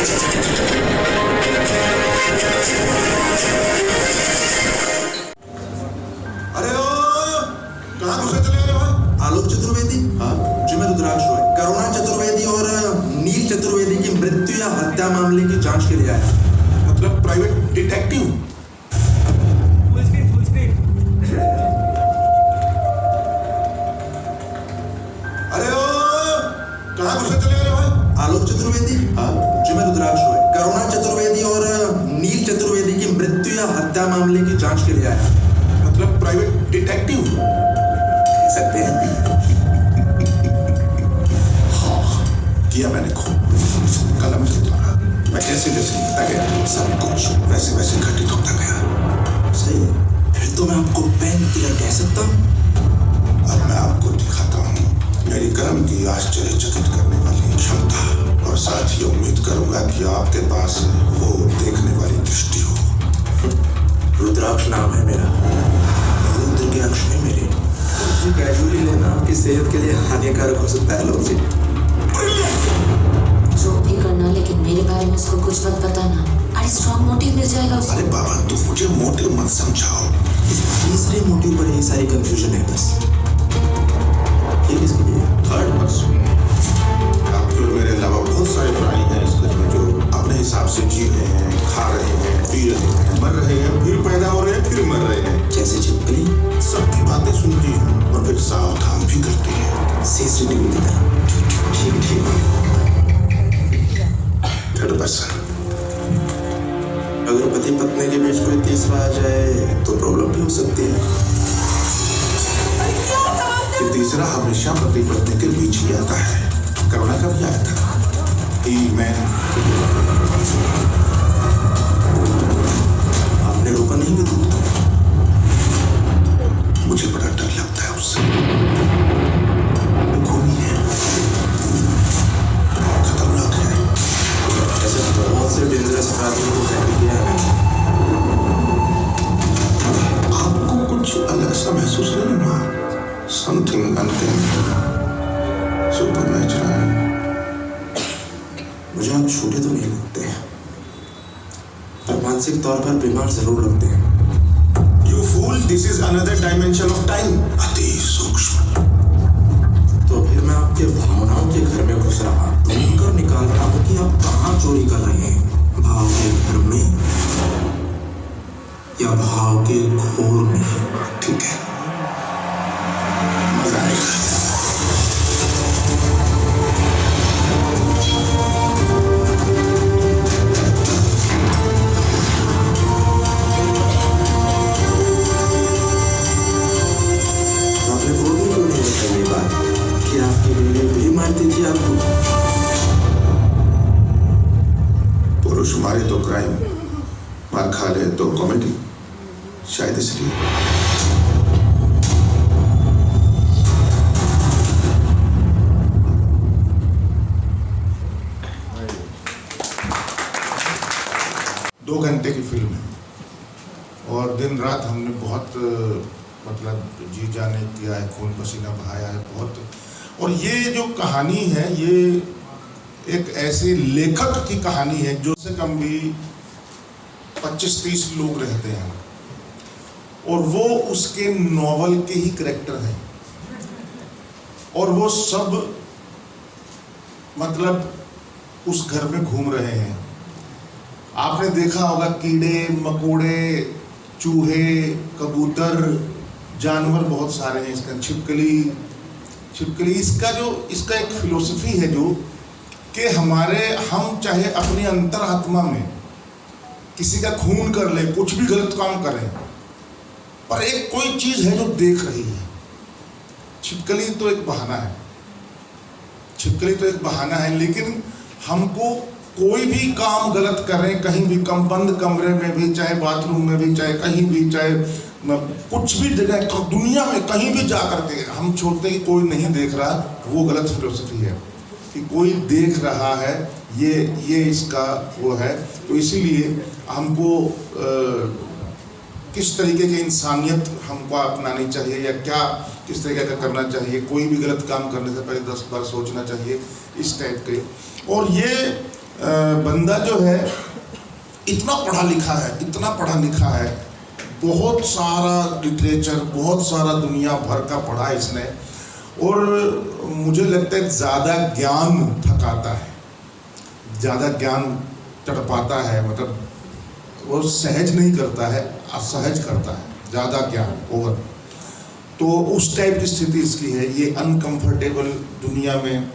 अरे ओ कहाँ घुसे चले आ रहे हो? आलोक चतुर्वेदी, हाँ जी मैं रुद्राक्ष रॉय, करुणा चतुर्वेदी और नील चतुर्वेदी की मृत्यु या हत्या मामले की जांच के लिए आया। मतलब प्राइवेट डिटेक्टिव? अरे ओ कहाँ घुसे चले आ रहे हो? आलोक चतुर्वेदी, हाँ जी मैं रुद्राक्ष रॉय, करुणा चतुर्वेदी और नील चतुर्वेदी की मृत्यु या हत्या मामले की जांच के लिए आया। मतलब प्राइवेट डिटेक्टिव कह सकते हैं। हाँ किया मैंने खूब कलम के द्वारा। मैं जैसे जैसे लिखता गया सब कुछ वैसे वैसे घटित होता गया। सही है, फिर तो मैं आपको पेन किलर कह सकता हूँ। अब मैं आपको दिखाता हूँ मेरी कलम की आश्चर्यचकित करने वाली क्षमता, और साथ ही उम्मीद करूंगा कि आपके पास वो देखने वाली दृष्टि हो। रुद्राक्ष नाम है मेरा, रुद्र के अक्ष है मेरे। कैजुअली लेना आपकी सेहत के लिए हानिकारक हो सकता है लोग जी। जो भी करना, लेकिन मेरे बारे में उसको कुछ मत बताना। अरे स्ट्रॉन्ग मोटिव मिल जाएगा उसको। अरे बाबा तू मुझे मोटिव मत समझाओ। इस तीसरे मोटिव पर ये सारी कंफ्यूजन है बस। ये किसके लिए? Third person. आपके और मेरे अलावा बहुत सारे प्राणी हैं इस घर में जो अपने हिसाब से जी रहे हैं, खा रहे हैं, पी रहे हैं, मर रहे हैं, फिर पैदा हो रहे हैं, फिर मर रहे हैं। जैसे छिपकली सबकी बातें सुनती हैं और फिर सावधान भी करती हैं। सीसीटीवी की तरह। ठीक ठीक। Third person. अगर पति पत्नी के बीच कोई तीसरा आ जाए तो प्रॉब्लम भी हो सकती है। ये तीसरा हमेशा पति पत्नी के बीच ही आता है। करुणा का भी आया था। आपने रोका नहीं भी दूध? मुझे बड़ा डर लगता है उससे। खूनी है, खतरनाक है। ऐसे बहुत से डेंजरस अपराधियों को हैंडल किया है। आपको कुछ अलग सा महसूस नहीं हुआ? Something supernatural. मुझे आप छोटे तो नहीं लगते हैं, पर मानसिक तौर पर बीमार जरूर लगते हैं। You fool, this is another dimension of time. अति सूक्ष्म। तो फिर मैं आपके भावनाओं के घर में घुस रहा, ढूंढकर निकालता हूँ कि आप कहाँ चोरी कर रहे हैं। भाव के घर में या भाव के घोर में? ठीक है, मजा आएगा। पुरुष मारे तो क्राइम, मार खा ले तो कॉमेडी, शायद इसलिए। दो घंटे की फिल्म है और दिन रात हमने बहुत मतलब जी जाने किया है, खून पसीना बहाया है बहुत। और ये जो कहानी है ये एक ऐसे लेखक की कहानी है जो से कम भी 25-30 लोग रहते हैं और वो उसके नॉवल के ही कैरेक्टर हैं और वो सब मतलब उस घर में घूम रहे हैं। आपने देखा होगा कीड़े मकोड़े, चूहे, कबूतर, जानवर बहुत सारे हैं इसका। छिपकली इसका एक फिलोसफी है जो कि हम चाहे अपनी अंतरात्मा में किसी का खून कर ले, कुछ भी गलत काम करें, पर एक कोई चीज है जो देख रही है। छिपकली तो एक बहाना है, लेकिन हमको कोई भी काम गलत करें, कहीं भी बंद कमरे में भी, चाहे बाथरूम में भी, चाहे कहीं भी, चाहे कुछ भी जगह दुनिया में कहीं भी जा करके हम छोड़ते कि कोई नहीं देख रहा, वो गलत फिलोसफी है। कि कोई देख रहा है, ये इसका वो है। तो इसीलिए हमको किस तरीके की इंसानियत हमको अपनानी चाहिए या क्या किस तरीके का करना चाहिए, कोई भी गलत काम करने से पहले 10 बार सोचना चाहिए, इस टाइप के। और ये बंदा जो है इतना पढ़ा लिखा है, इतना पढ़ा लिखा है, बहुत सारा लिटरेचर, बहुत सारा दुनिया भर का पढ़ा इसने, और मुझे लगता है ज़्यादा ज्ञान थकाता है, ज़्यादा ज्ञान तड़पाता है, मतलब वो सहज नहीं करता है, असहज करता है, ज़्यादा ज्ञान ओवर। तो उस टाइप की स्थिति इसकी है। ये अनकंफर्टेबल दुनिया में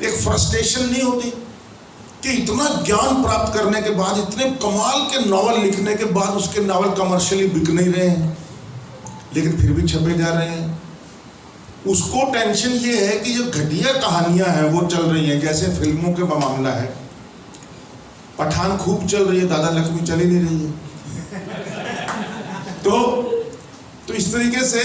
एक फ्रस्ट्रेशन नहीं होती कि इतना ज्ञान प्राप्त करने के बाद, इतने कमाल के नावल लिखने के बाद उसके नावल कमर्शियली बिक नहीं रहे हैं, लेकिन फिर भी छपे जा रहे हैं। उसको टेंशन ये है कि जो घटिया कहानियां हैं वो चल रही हैं, जैसे फिल्मों के मामला है, पठान खूब चल रही है, दादा लक्ष्मी चल ही नहीं रही है। तो इस तरीके से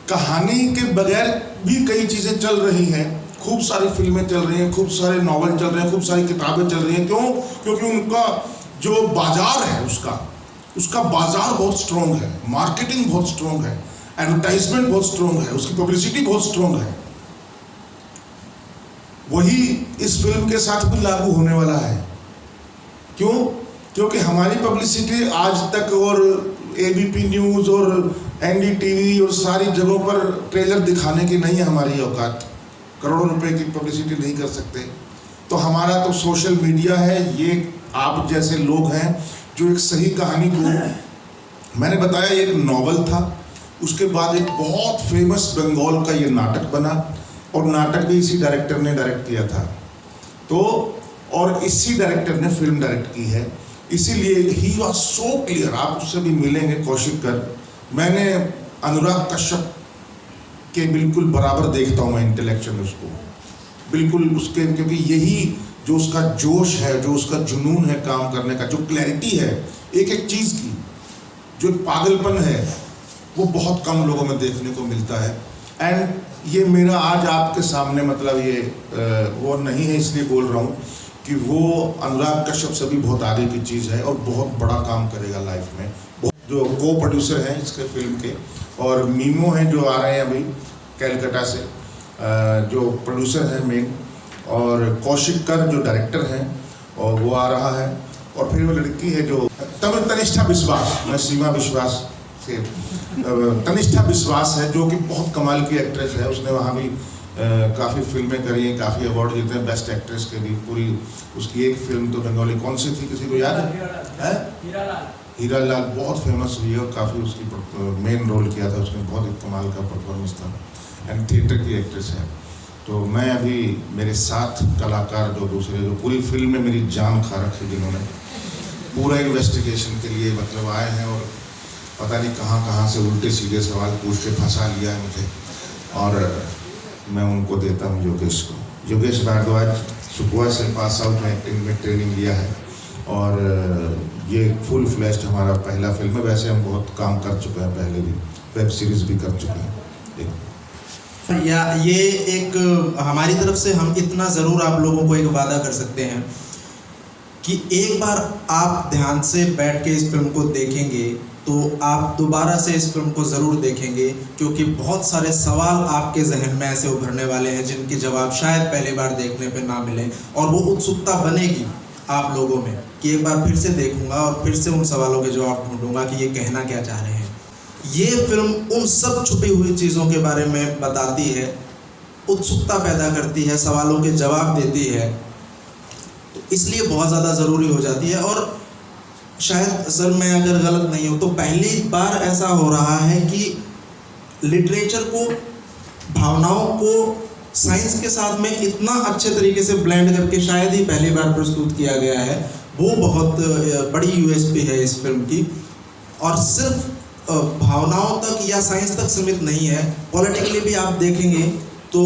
कहानी के बगैर भी कई चीजें चल रही हैं, खूब सारी फिल्में चल रही हैं, खूब सारे नॉवल चल रहे हैं, खूब सारी किताबें चल रही हैं। क्यों? क्योंकि उनका जो बाजार है उसका बाजार बहुत स्ट्रॉन्ग है, मार्केटिंग बहुत स्ट्रॉन्ग है, एडवर्टाइजमेंट बहुत स्ट्रॉन्ग है, उसकी पब्लिसिटी बहुत स्ट्रॉन्ग है। वही इस फिल्म के साथ भी लागू होने वाला है। क्यों? क्योंकि हमारी पब्लिसिटी आज तक और एबीपी न्यूज़ और एनडीटीवी और सारी जगहों पर ट्रेलर दिखाने की नहीं है हमारी औकात, करोड़ों रुपए की पब्लिसिटी नहीं कर सकते। तो हमारा तो सोशल मीडिया है, ये आप जैसे लोग हैं जो एक सही कहानी को, मैंने बताया एक नॉवल था, उसके बाद एक बहुत फेमस बंगाल का ये नाटक बना, और नाटक भी इसी डायरेक्टर ने डायरेक्ट किया था, तो और इसी डायरेक्टर ने फिल्म डायरेक्ट की है। इसीलिए ही वॉज सो क्लियर। आप उससे भी मिलेंगे, कौशिक कर, मैंने अनुराग कश्यप के बिल्कुल बराबर देखता हूँ मैं इंटेलेक्चुअल उसको, बिल्कुल उसके, क्योंकि यही जो उसका जोश है, जो उसका जुनून है काम करने का, जो क्लैरिटी है एक एक चीज़ की, जो पागलपन है, वो बहुत कम लोगों में देखने को मिलता है। एंड ये मेरा आज आपके सामने मतलब ये वो नहीं है इसलिए बोल रहा हूँ कि वो अनुराग कश्यप से भी बहुत आगे की चीज़ है और बहुत बड़ा काम करेगा लाइफ में। जो को प्रोड्यूसर हैं इसके फिल्म के, और मीमो हैं जो आ रहे हैं अभी कैलकाटा से, जो प्रोड्यूसर हैं मेन, और कौशिक कर जो डायरेक्टर हैं, और वो आ रहा है। और फिर वो लड़की है जो तनिष्ठा विश्वास, मैं सीमा विश्वास से, तनिष्ठा विश्वास है जो कि बहुत कमाल की एक्ट्रेस है। उसने वहाँ भी काफ़ी फिल्में करी हैं, काफ़ी अवार्ड जीते हैं बेस्ट एक्ट्रेस के भी। पूरी उसकी एक फिल्म तो बंगाली कौन सी थी, किसी को याद है? हीरा लाल बहुत फेमस हुई है और काफ़ी उसकी मेन रोल किया था उसने, बहुत ही कमाल का परफॉर्मेंस था, एंड थिएटर की एक्ट्रेस है। तो मैं अभी मेरे साथ कलाकार जो दूसरे जो पूरी फिल्म में मेरी जान खा रखी, जिन्होंने पूरा इन्वेस्टिगेशन के लिए मतलब आए हैं और पता नहीं कहाँ कहाँ से उल्टे सीधे सवाल पूछ के फंसा लिया है मुझे, और मैं उनको देता हूँ योगेश को। योगेश भारद्वाज सुबह से पास आउट में एक्टिंग में ट्रेनिंग लिया है, और ये फुल फ्लैश्ड हमारा पहला फिल्म है। वैसे हम बहुत काम कर चुके हैं पहले भी, वेब सीरीज भी कर चुके हैं। या ये एक हमारी तरफ से हम इतना ज़रूर आप लोगों को एक वादा कर सकते हैं कि एक बार आप ध्यान से बैठ के इस फिल्म को देखेंगे तो आप दोबारा से इस फिल्म को ज़रूर देखेंगे, क्योंकि बहुत सारे सवाल आपके जहन में ऐसे उभरने वाले हैं जिनके जवाब शायद पहली बार देखने पे ना मिले, और वो उत्सुकता बनेगी आप लोगों में कि एक बार फिर से देखूंगा और फिर से उन सवालों के जवाब ढूंढूंगा कि ये कहना क्या चाह रहे हैं। ये फिल्म उन सब छुपी हुई चीज़ों के बारे में बताती है, उत्सुकता पैदा करती है, सवालों के जवाब देती है, तो इसलिए बहुत ज़्यादा ज़रूरी हो जाती है। और शायद सर मैं अगर गलत नहीं हूँ तो पहली बार ऐसा हो रहा है कि लिटरेचर को, भावनाओं को साइंस के साथ में इतना अच्छे तरीके से ब्लेंड करके शायद ही पहली बार प्रस्तुत किया गया है। वो बहुत बड़ी यूएसपी है इस फिल्म की, और सिर्फ भावनाओं तक या साइंस तक सीमित नहीं है, पॉलिटिकली भी आप देखेंगे तो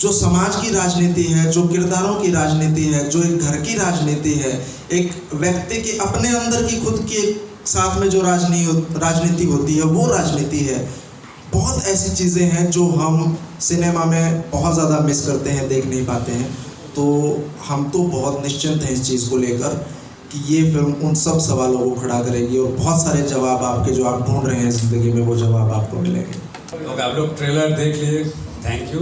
जो समाज की राजनीति है, जो किरदारों की राजनीति है, जो एक घर की राजनीति है, एक व्यक्ति के अपने अंदर की खुद के साथ में जो राजनीति होती है, वो राजनीति है। बहुत ऐसी चीज़ें हैं जो हम सिनेमा में बहुत ज़्यादा मिस करते हैं, देख नहीं पाते हैं। तो हम तो बहुत निश्चिंत हैं इस चीज़ को लेकर कि ये फिल्म उन सब सवालों को खड़ा करेगी और बहुत सारे जवाब आपके जो आप ढूंढ रहे हैं ज़िंदगी में, वो जवाब आपको मिलेंगे। ओके, आप लोग ट्रेलर देख लिए, थैंक यू।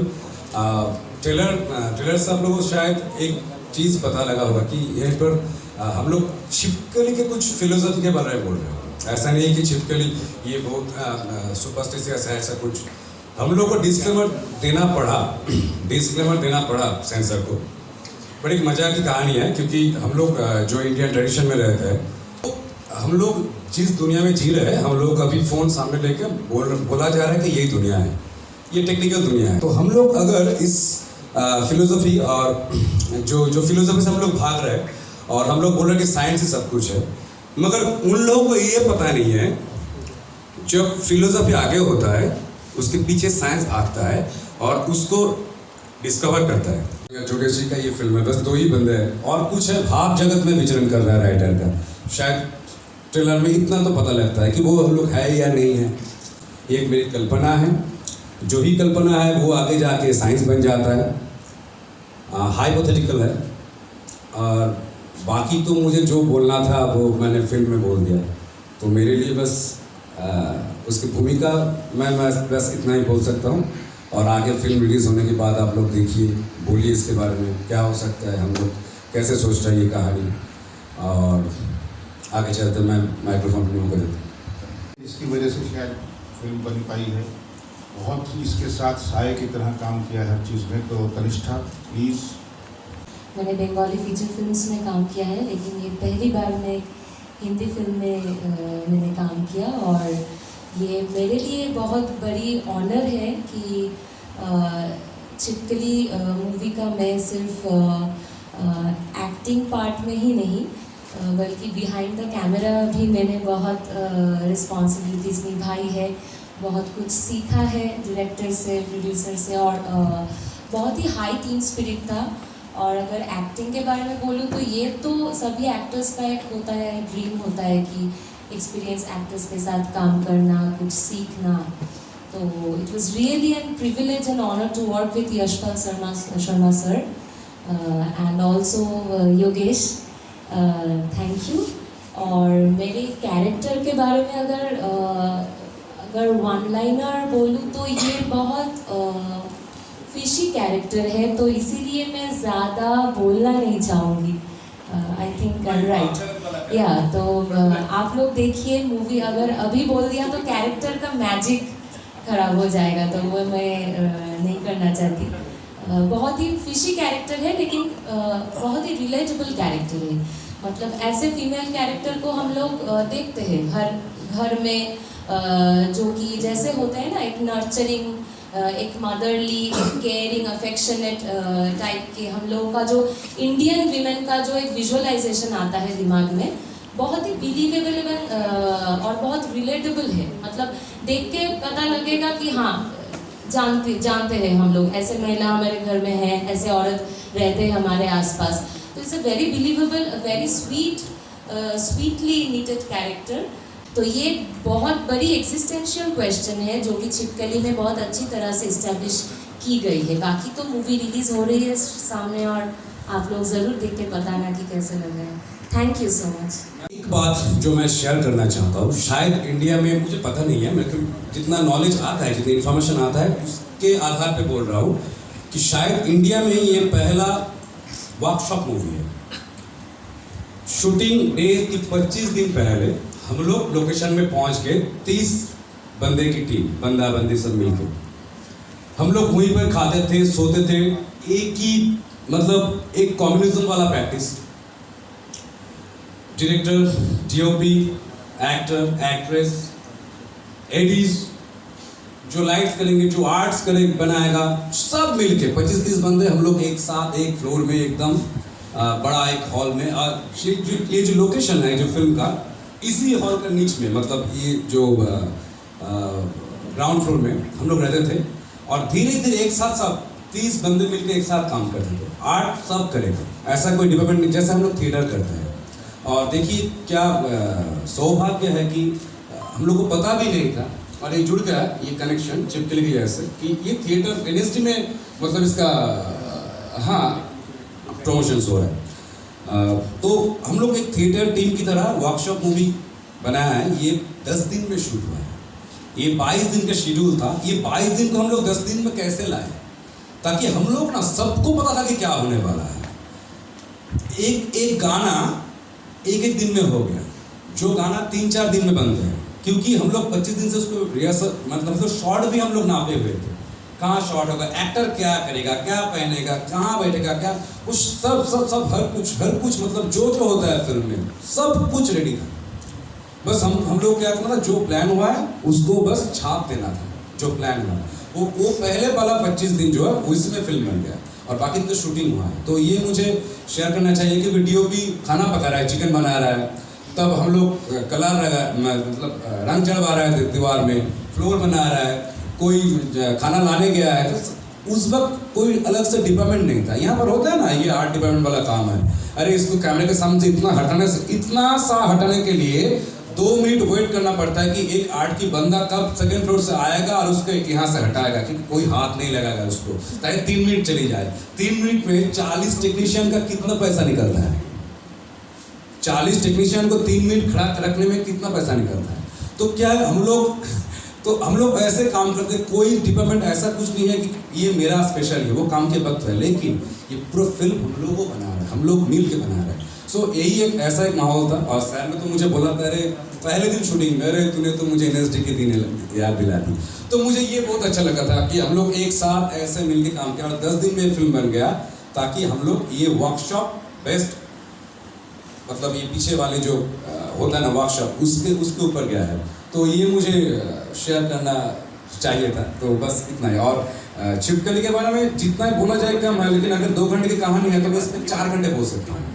ट्रेलर से आप लोगों को शायद एक चीज़ पता लगा होगा कि यहीं पर हम लोग छिपकली के कुछ फिलोसफी के बारे में बोल रहे हैं। ऐसा नहीं है कि छिपकली ये बहुत सुपरस्टिशियस है, ऐसा कुछ। हम लोग को डिस्क्लेमर देना पड़ा सेंसर को। बड़ी एक मजा की कहानी है, क्योंकि हम लोग जो इंडियन ट्रेडिशन में रहते हैं, तो हम लोग जिस दुनिया में जी रहे हैं, हम लोग अभी फ़ोन सामने लेके बोला जा रहा है कि यही दुनिया है, ये टेक्निकल दुनिया है। तो हम लोग अगर इस फिलोसफी और जो फिलोसफी से हम लोग भाग रहे हैं और हम लोग बोल रहे हैं कि साइंस ही सब कुछ है, मगर उन लोगों को ये पता नहीं है जब फिलोसफी आगे होता है उसके पीछे साइंस आता है और उसको डिस्कवर करता है। जोगेश जी का ये फिल्म है, बस 2 ही बंदे हैं और कुछ है भाव जगत में विचरण कर रहा है राइटर का। शायद ट्रेलर में इतना तो पता लगता है कि वो हम लोग है या नहीं है। एक मेरी कल्पना है, जो ही कल्पना है वो आगे जाके साइंस बन जाता है, हाइपोथेटिकल है। और बाकी तो मुझे जो बोलना था वो मैंने फिल्म में बोल दिया। तो मेरे लिए बस उसकी भूमिका मैं बस इतना ही बोल सकता हूँ। और आगे फिल्म रिलीज़ होने के बाद आप लोग देखिए, बोलिए इसके बारे में क्या हो सकता है, हम लोग कैसे सोच रहे हैं ये कहानी, और आगे चलते मैं माइक्रोफोन पर कर देता हूँ। इसकी वजह से शायद फिल्म बन पाई है। बहुत ही इसके साथ साए की तरह काम किया है हर चीज़ में। तो तनिष्ठा प्लीज़। मैंने बंगाली फीचर फिल्म्स में काम किया है, लेकिन ये पहली बार मैं एक हिंदी फिल्म में मैंने काम किया, और ये मेरे लिए बहुत बड़ी ऑनर है कि छिपकली मूवी का मैं सिर्फ एक्टिंग पार्ट में ही नहीं बल्कि बिहाइंड द कैमरा भी मैंने बहुत रिस्पॉन्सिबिलिटीज़ निभाई है, बहुत कुछ सीखा है डायरेक्टर से, प्रोड्यूसर से, और बहुत ही हाई टीम स्पिरिट था। और अगर एक्टिंग के बारे में बोलूँ तो ये तो सभी एक्टर्स का एक होता है, ड्रीम होता है कि एक्सपीरियंस एक्टर्स के साथ काम करना, कुछ सीखना। तो it was really an privilege and honour to work with Yashpal Sharma sir and also Yogesh, thank you. और मेरे कैरेक्टर के बारे में अगर वन लाइनर बोलूँ तो ये बहुत फिशी कैरेक्टर है, तो इसीलिए मैं ज़्यादा बोलना नहीं चाहूँगी। आई थिंक राइट या तो आप लोग देखिए मूवी। अगर अभी बोल दिया तो कैरेक्टर का मैजिक खराब हो जाएगा, तो वो मैं नहीं करना चाहती। बहुत ही फिशी कैरेक्टर है, लेकिन बहुत ही रिलेटेबल कैरेक्टर है। मतलब ऐसे फीमेल कैरेक्टर को हम लोग देखते हैं हर घर में, जो कि जैसे होते हैं ना, एक नर्चरिंग, एक मदरली, एक केयरिंग, अफेक्शनेट टाइप के हम लोगों का जो इंडियन वीमेन का जो एक विजुअलाइजेशन आता है दिमाग में, बहुत ही बिलीवेबल और बहुत रिलेटेबल है। मतलब देख के पता लगेगा कि हाँ, जानते हैं हम लोग, ऐसे महिला हमारे घर में है, ऐसे औरत रहते हैं हमारे आसपास। तो it's a very believable, very sweetly needed character. तो ये बहुत बड़ी एक्सिस्टेंशियल क्वेश्चन है जो कि छिपकली में बहुत अच्छी तरह से इस्टेब्लिश की गई है। बाकी तो मूवी रिलीज हो रही है सामने, और आप लोग ज़रूर देख के बताना कि कैसे लगा है। Thank you so much. एक बात जो मैं शेयर करना चाहता हूँ, शायद इंडिया में, मुझे पता नहीं है, मेरे को जितना नॉलेज आता है, जितना इन्फॉर्मेशन आता है, उसके आधार पे बोल रहा हूँ कि शायद इंडिया में ये पहला वर्कशॉप मूवी है। शूटिंग डे की 25 दिन पहले हम लोग लोकेशन में पहुंच के 30 बंदे की टीम, बंदा बंदी सब मिलके हम लोग वहीं पर खाते थे, सोते थे। एक ही मतलब एक कम्युनिज्म वाला practice. Director, DOP, actor, actress, ADs, जो लाइट्स करेंगे, जो आर्ट्स करेंगे, बनाएगा, सब मिलके 25-30 बंदे हम लोग एक साथ एक फ्लोर में एकदम बड़ा एक हॉल में। और ये जो लोकेशन है जो फिल्म का, इसी हॉल का नीच में, मतलब ये जो ग्राउंड फ्लोर में हम लोग रहते थे। और धीरे धीरे एक साथ सब 30 बंदे मिलकर एक साथ काम करते थे। आर्ट सब करेगा, ऐसा कोई डिपार्टमेंट नहीं, जैसे हम लोग थिएटर करते हैं। और देखिए क्या सौभाग्य है कि हम लोग को पता भी नहीं था, और ये जुड़ गया, ये कनेक्शन छिपकली की वजह से, कि ये थिएटर एनएसडी में मतलब इसका प्रमोशन हो रहा है। तो हम लोग एक थिएटर टीम की तरह वर्कशॉप मूवी बनाया है। ये 10 दिन में शूट हुआ है। ये 22 दिन का शेड्यूल था। ये 22 दिन को हम लोग 10 दिन में कैसे लाए, ताकि हम लोग ना सबको पता था कि क्या होने वाला है। एक गाना एक दिन में हो गया, जो गाना 3-4 दिन में बनते हैं, क्योंकि हम लोग 25 दिन से उसको रिहर्सल मतलब शॉट भी हम लोग नापे हुए थे, कहाँ शॉट होगा, एक्टर क्या करेगा, क्या पहनेगा, कहाँ बैठेगा, क्या कुछ सब हर कुछ मतलब जो होता है फिल्म में सब कुछ रेडी था। बस हम लोग क्या करना था, जो प्लान हुआ है उसको बस छाप देना था, जो प्लान हुआ वो पहले वाला 25 दिन जो है उसमें फिल्म बन गया और बाकी तो शूटिंग हुआ है। तो ये मुझे शेयर करना चाहिए कि वीडियो भी खाना पका रहा है, चिकन बना रहा है, तब हम लोग कलर लगा मतलब रंग चढ़वा रहा है दीवार में, फ्लोर बना रहा है, कोई खाना लाने गया है, तो उस वक्त कोई अलग से डिपार्टमेंट नहीं था। यहाँ पर होता है ना, ये आर्ट डिपार्टमेंट वाला काम है, अरे इसको कैमरे के सामने से इतना सा हटाने के लिए 2 मिनट वेट करना पड़ता है कि एक आर्ट की बंदा कब सेकंड फ्लोर से आएगा और उसको यहाँ से हटाएगा, क्योंकि कोई हाथ नहीं लगाएगा उसको, ताकि 3 मिनट चली जाए। 3 मिनट में 40 टेक्नीशियन का कितना पैसा निकलता है? 40 टेक्नीशियन को 3 मिनट खड़ा रखने में कितना पैसा निकलता है? तो क्या हम लोग ऐसे काम करते हैं, कोई डिपार्टमेंट ऐसा कुछ नहीं है कि ये मेरा स्पेशल है, वो काम के वक्त है, लेकिन ये पूरा फिल्म हम लोगों को बना रहे हैं, हम लोग मिल के बना रहे हैं। सो यही एक ऐसा एक माहौल था। और सर ने तो मुझे बोला था, अरे पहले दिन शूटिंग में तूने तो मुझे एनएसडी के दिन याद दिला दी, तो मुझे ये बहुत अच्छा लगा था कि हम लोग एक साथ ऐसे मिलके काम किया और 10 दिन में फिल्म बन गया, ताकि हम लोग ये वर्कशॉप बेस्ट मतलब ये पीछे वाले जो होता है ना वर्कशॉप, उसके ऊपर गया है। तो ये मुझे शेयर करना चाहिए था, तो बस इतना ही। और छिपकली के बारे में जितना ही बोला जाए कम है, लेकिन अगर 2 घंटे की कहानी है तो मैं इसमें 4 घंटे बोल सकता हूँ।